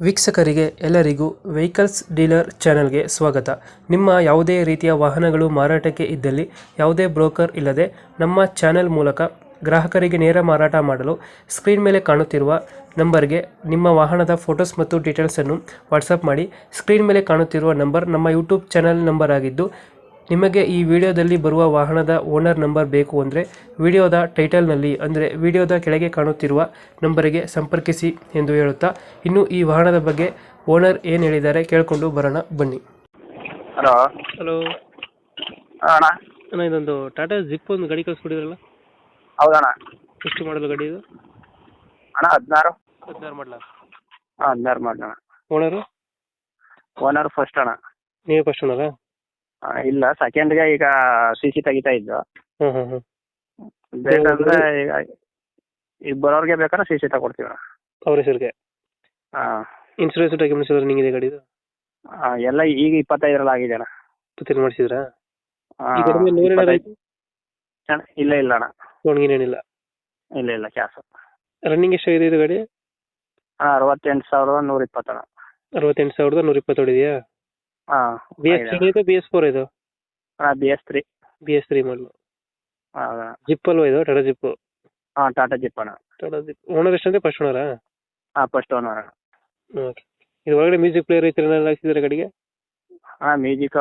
ವೀಕ್ಷಕರಿಗೆ ಎಲ್ಲರಿಗೂ vehicles dealer ಚಾನೆಲ್ಗೆ ಸ್ವಾಗತ. ನಿಮ್ಮ ಯಾವುದೇ ರೀತಿಯ ವಾಹನಗಳು ಮಾರಾಟಕ್ಕೆ ಇದ್ದಲ್ಲಿ ಯಾವುದೇ ಬ್ರೋಕರ್ ಇಲ್ಲದೆ ನಮ್ಮ ಚಾನೆಲ್ ಮೂಲಕ ಗ್ರಾಹಕರಿಗೆ ನೇರ ಮಾರಾಟ ಮಾಡಲು ಸ್ಕ್ರೀನ್ ಮೇಲೆ ಕಾಣುತ್ತಿರುವ ನಂಬರ್ಗೆ ನಿಮ್ಮ ವಾಹನದ ಫೋಟೋಸ್ ಮತ್ತು ಡೀಟೇಲ್ಸನ್ನು ವಾಟ್ಸಪ್ ಮಾಡಿ. ಸ್ಕ್ರೀನ್ ಮೇಲೆ ಕಾಣುತ್ತಿರುವ ನಂಬರ್ ನಮ್ಮ ಯೂಟ್ಯೂಬ್ ಚಾನೆಲ್ ನಂಬರ್ ಆಗಿದ್ದು, ನಿಮಗೆ ಈ ವಿಡಿಯೋದಲ್ಲಿ ಬರುವ ವಾಹನದ ಓನರ್ ನಂಬರ್ ಬೇಕು ಅಂದರೆ ವಿಡಿಯೋದ ಟೈಟಲ್ನಲ್ಲಿ ಅಂದರೆ ವಿಡಿಯೋದ ಕೆಳಗೆ ಕಾಣುತ್ತಿರುವ ನಂಬರಿಗೆ ಸಂಪರ್ಕಿಸಿ ಎಂದು ಹೇಳುತ್ತಾ, ಇನ್ನು ಈ ವಾಹನದ ಬಗ್ಗೆ ಓನರ್ ಏನು ಹೇಳಿದ್ದಾರೆ ಕೇಳಿಕೊಂಡು ಬರೋಣ ಬನ್ನಿ. ಹಲೋ. ಹಲೋ ಅಣ್ಣ. ಅಣ್ಣ, ಇದೊಂದು ಟಾಟಾ ಜಿಪ್ ಒಂದು ಗಾಡಿ ಕಳಿಸ್ಕೊಡಿದ್ರಲ್ಲ, ಹೌದಣ್ಣ. ಎಷ್ಟು ಮಾಡಲು ಗಾಡಿ ಇದು? ಅಣ್ಣ 16. 16 ಮಾಡಲ. ಹಾಂ 16 ಮಾಡಲಣ್ಣ. ಓನರು? ಓನರ್ ಫಸ್ಟ್ ಅಣ್ಣ. ನೀವೇ ಫಸ್ಟ್ ಓನರಾ? ಇಲ್ಲ, ಸೆಕೆಂಡ್ಗೆ ಈಗ ಸಿ ತೆಗಿತಾ ಇದ್ದು. ಹಾಂ ಹಾಂ ಹಾಂ. ಬೇಕಂದ್ರೆ ಈಗ ಬರೋರಿಗೆ ಬೇಕಾದ್ರೆ ಸಿ ತಗೊಡ್ತೀವಿ ಅಣ್ಣ. ಅವ್ರ ಹೆಸರಿಗೆ? ಹಾಂ. ಇನ್ಸೂರೆನ್ಸ್ ಡಾಕ್ಯುಮೆಂಟ್ಸ್ ಎಲ್ಲ ನಿಂಗಿದೆ ಗಾಡಿದು? ಎಲ್ಲ ಈಗ 25ರಲ್ಲಿ ಆಗಿದೆ ಅಣ್ಣ. 25 ಮಾಡಿಸಿದ್ರಾ? ಹಾಂ. ಇಲ್ಲ ಇಲ್ಲ ಅಣ್ಣ. ಲೋನ್ ಏನಿಲ್ಲ? ಇಲ್ಲ ಕ್ಯಾಶ್. ರನ್ನಿಂಗ್ ಎಷ್ಟಾಗಿದೆ ಇದು ಗಾಡಿ? ಹಾಂ 68,120 ಅಣ್ಣ. 68,120 ಹೊಡಿದೆಯಾ? ಹಾಂ. BS3 ಇದು BS4 ಇದು? ಹಾಂ BS3. BS3 ಮಾಡಲು. ಹೌದಾ? ಜಿಪ್ ಅಲ್ವಾ ಇದು? ಟಾಟಾ ಜಿಪ್? ಹಾಂ ಟಾಟಾ ಜಿಪ್ ಅಣ್ಣ. ಟಾಟಾ ಜಿಪ್. ಓನರ್ ಎಷ್ಟಂದ್ರೆ ಫಸ್ಟ್ ಓನರಾ? ಹಾಂ ಫಸ್ಟ್ ಓನರ್ ಅಣ್ಣ. ಓಕೆ. ಇದು ಒಳಗಡೆ ಮ್ಯೂಸಿಕ್ ಪ್ಲೇಯರ್ ಐತೆ ಏನಾದ್ರು ಹಾಕ್ಸಿದ್ರೆ ಗಾಡಿಗೆ? ಹಾಂ ಮ್ಯೂಸಿಕ್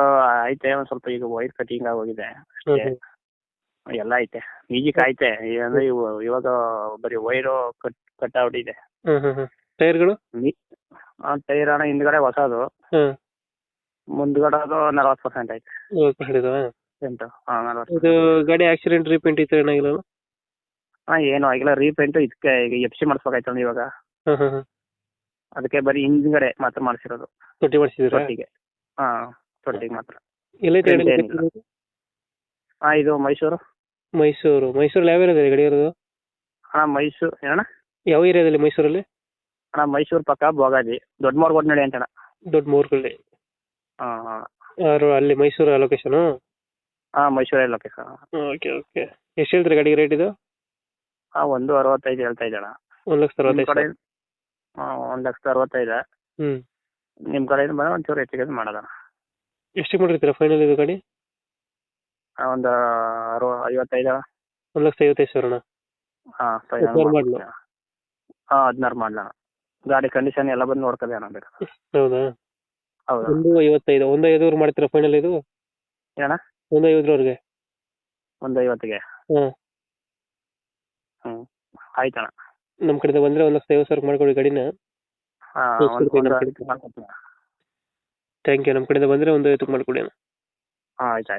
ಐತೆ. ಒಂದು ಸ್ವಲ್ಪ ಈಗ ವೈರ್ ಕಟಿಂಗ್ ಆಗೋಗಿದೆ ಅಷ್ಟೇ. ಎಲ್ಲ ಐತೆ. ಮ್ಯೂಸಿಕ್ ಐತೆ. ಅಂದ್ರೆ ಇವಾಗ ಬರೀ ವೈರು ಕಟ್ ಔಟ್ ಇದೆ. ಟೈರ್ಗಳು? ಟೈರ್ ಅಣ್ಣ ಹಿಂದ್ಗಡೆ ಹೊಸದು, ಮುಂದ್ಗಡೆ ಅದು 40% ಐತೆ. 40% ಹಾಂ 40%. ಇದು ಗಾಡಿ ಆಕ್ಸಿಡೆಂಟ್ ರೀಪೇಂಟ್ ಇತ್ತು ಏನಾಗಿಲ್ಲ? ಹಾಂ ಏನು ಆಗಿಲ್ಲ. ರೀಪೇಂಟು ಇದಕ್ಕೆ ಈಗ FC ಮಾಡಿಸ್ಬೇಕಾಯ್ತಲ್ಲ ಇವಾಗ. ಅದಕ್ಕೆ ಬರೀ ಹಿಂದ್ಗಡೆ ಮಾತ್ರ ಮಾಡಿಸಿರೋದು. ತೊಟ್ಟಿ ಮಾಡಿಸಿದ್ರಾ? ತೊಟ್ಟಿಗೆ. ಹಾಂ ತೊಟ್ಟಿಗೆ ಮಾತ್ರ. ಎಲ್ಲೈತೆ ಗಾಡಿ? ಹಾಂ ಇದು ಮೈಸೂರು. ಮೈಸೂರಲ್ಲಿ ಯಾವ ಏರಿಯಾದಲ್ಲಿ ಗಾಡಿ ಇರೋದು? ಹಾಂ ಮೈಸೂರು ಏನಣ್ಣ? ಯಾವ ಏರಿಯಾದಲ್ಲಿ ಮೈಸೂರಲ್ಲಿ? ಅಣ್ಣ ಮೈಸೂರು ಪಕ್ಕ ಬೋಗಾಜಿ ದೊಡ್ಡ ಮೋರ್ಗೋಡ್ನಳ್ಳಿ ಅಂತಣ್ಣ. ದೊಡ್ಡ ಮೂರ್ಗಳ್ಳಿ. ಹಾಂ ಹಾಂ. ಅಲ್ಲಿ ಮೈಸೂರು ಲೊಕೇಶನು? ಹಾಂ ಮೈಸೂರಲ್ಲಿ ಲೊಕೇಶನ್. Okay okay. ಎಷ್ಟು ಹೇಳ್ತೀರಿ ಗಾಡಿಗೆ ರೇಟ್ ಇದು? ಹಾಂ 165 ಹೇಳ್ತಾ ಇದ್ದಣ್ಣ. 1,65,000. ಹಾಂ 1,65,000. ನಿಮ್ಮ ಕಡೆಯಿಂದ ಬಂದರೆ ಒಂಚೂರು ಹೆಚ್ಚು ಕಡಿಮೆ ಮಾಡೋದಣ್ಣ. ಎಷ್ಟಕ್ಕೆ ಮಾಡಿರ್ತೀರಾ ಫೈನಲ್ ಇದು ಗಾಡಿ? ಒಂದು 55 ಅಣ್ಣ. 1,55,000. ಹಾಂ ಫೈನಲ್ ಮಾಡಲು? ಹಾಂ 16 ಮಾಡಲ. ಗಾಡಿ ಕಂಡೀಷನ್ ಎಲ್ಲ ಬಂದು ನೋಡ್ಕೊಳ್ಳಿ ಅಣ್ಣ ಬೇಕಾದ್ರೆ. ಹೌದಾ? ಹೌದಾ? 1,55,000. 1,50,000 ಮಾಡ್ತೀರಾ ಫೈನಲ್ ಇದು? ಏನಣ್ಣ? 1,50,000 150ಗೆ? ಹ್ಞೂ ಆಯ್ತಣ್ಣ. ನಮ್ಮ ಕಡೆಯಿಂದ ಬಂದರೆ 1,50,000 ಮಾಡ್ಕೊಡಿ ಗಾಡಿನ. ಹಾಂ ಥ್ಯಾಂಕ್ ಯು. ನಮ್ಮ ಕಡೆಯಿಂದ ಬಂದರೆ 1,50,000 ಮಾಡ್ಕೊಡಿ. ಹಾಂ ಆಯ್ತು.